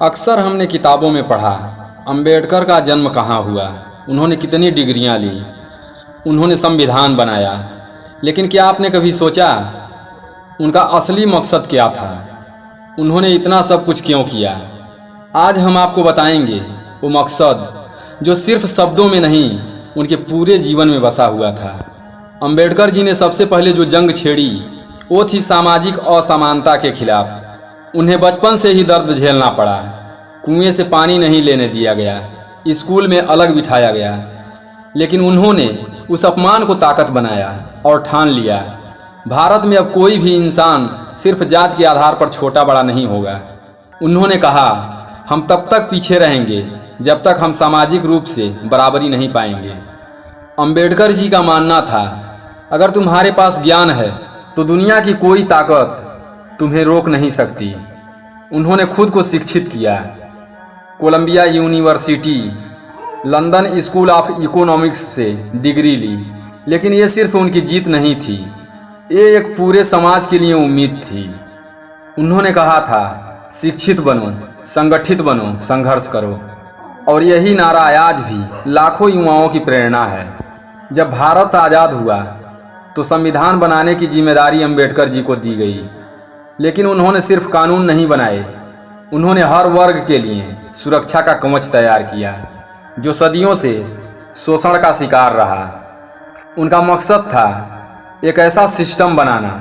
अक्सर हमने किताबों में पढ़ा अंबेडकर का जन्म कहाँ हुआ, उन्होंने कितनी डिग्रियां ली, उन्होंने संविधान बनाया। लेकिन क्या आपने कभी सोचा उनका असली मकसद क्या था? उन्होंने इतना सब कुछ क्यों किया? आज हम आपको बताएंगे वो मकसद जो सिर्फ शब्दों में नहीं, उनके पूरे जीवन में बसा हुआ था। अंबेडकर जी ने सबसे पहले जो जंग छेड़ी वो थी सामाजिक असमानता के खिलाफ। उन्हें बचपन से ही दर्द झेलना पड़ा। कुएं से पानी नहीं लेने दिया गया, स्कूल में अलग बिठाया गया, लेकिन उन्होंने उस अपमान को ताकत बनाया और ठान लिया, भारत में अब कोई भी इंसान सिर्फ जात के आधार पर छोटा बड़ा नहीं होगा। उन्होंने कहा, हम तब तक पीछे रहेंगे जब तक हम सामाजिक रूप से बराबरी नहीं पाएंगे। अंबेडकर जी का मानना था, अगर तुम्हारे पास ज्ञान है तो दुनिया की कोई ताकत तुम्हें रोक नहीं सकती। उन्होंने खुद को शिक्षित किया, Columbia university, London school of economics से डिग्री ली। लेकिन ये सिर्फ उनकी जीत नहीं थी, ये एक पूरे समाज के लिए उम्मीद थी। उन्होंने कहा था, शिक्षित बनो, संगठित बनो, संघर्ष करो। और यही नारा आज भी लाखों युवाओं की प्रेरणा है। जब भारत आज़ाद हुआ तो संविधान बनाने की जिम्मेदारी अंबेडकर जी को दी गई। लेकिन उन्होंने सिर्फ कानून नहीं बनाए, उन्होंने हर वर्ग के लिए सुरक्षा का कवच तैयार किया जो सदियों से शोषण का शिकार रहा। उनका मकसद था एक ऐसा सिस्टम बनाना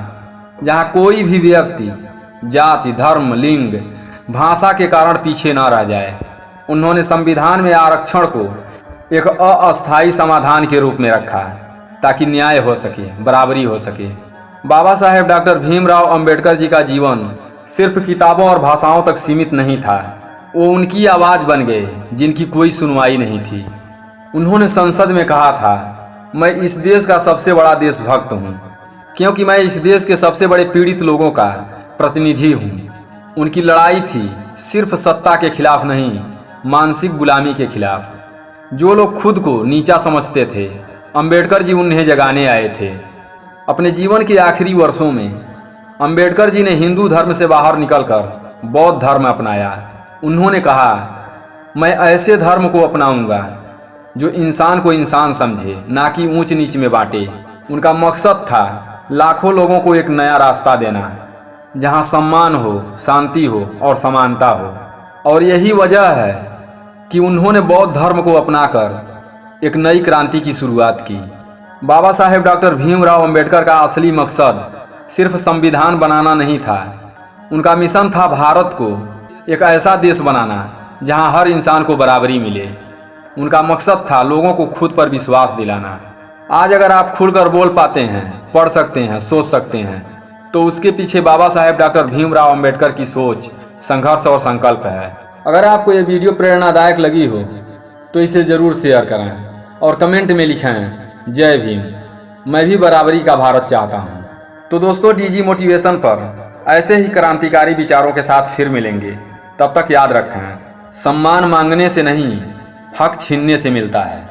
जहां कोई भी व्यक्ति जाति, धर्म, लिंग, भाषा के कारण पीछे न रह जाए। उन्होंने संविधान में आरक्षण को एक अस्थायी समाधान के रूप में रखा ताकि न्याय हो सके, बराबरी हो सके। बाबा साहेब डॉक्टर भीमराव अंबेडकर जी का जीवन सिर्फ किताबों और भाषाओं तक सीमित नहीं था, वो उनकी आवाज़ बन गए जिनकी कोई सुनवाई नहीं थी। उन्होंने संसद में कहा था, मैं इस देश का सबसे बड़ा देशभक्त हूँ क्योंकि मैं इस देश के सबसे बड़े पीड़ित लोगों का प्रतिनिधि हूँ। उनकी लड़ाई थी सिर्फ सत्ता के खिलाफ नहीं, मानसिक गुलामी के खिलाफ। जो लोग खुद को नीचा समझते थे, अंबेडकर जी उन्हें जगाने आए थे। अपने जीवन के आखिरी वर्षों में अंबेडकर जी ने हिंदू धर्म से बाहर निकलकर बौद्ध धर्म अपनाया। उन्होंने कहा, मैं ऐसे धर्म को अपनाऊंगा जो इंसान को इंसान समझे, ना कि ऊंच नीच में बांटे। उनका मकसद था लाखों लोगों को एक नया रास्ता देना जहां सम्मान हो, शांति हो और समानता हो। और यही वजह है कि उन्होंने बौद्ध धर्म को अपनाकर एक नई क्रांति की शुरुआत की। बाबा साहेब डॉक्टर भीमराव अंबेडकर का असली मकसद सिर्फ संविधान बनाना नहीं था, उनका मिशन था भारत को एक ऐसा देश बनाना जहां हर इंसान को बराबरी मिले। उनका मकसद था लोगों को खुद पर विश्वास दिलाना। आज अगर आप खुलकर बोल पाते हैं, पढ़ सकते हैं, सोच सकते हैं, तो उसके पीछे बाबा साहेब डॉक्टर भीमराव अंबेडकर की सोच, संघर्ष और संकल्प है। अगर आपको ये वीडियो प्रेरणादायक लगी हो तो इसे ज़रूर शेयर करें और कमेंट में लिखें, जय भीम, मैं भी बराबरी का भारत चाहता हूँ। तो दोस्तों, डीजी मोटिवेशन पर ऐसे ही क्रांतिकारी विचारों के साथ फिर मिलेंगे। तब तक याद रखें, सम्मान मांगने से नहीं, हक छीनने से मिलता है।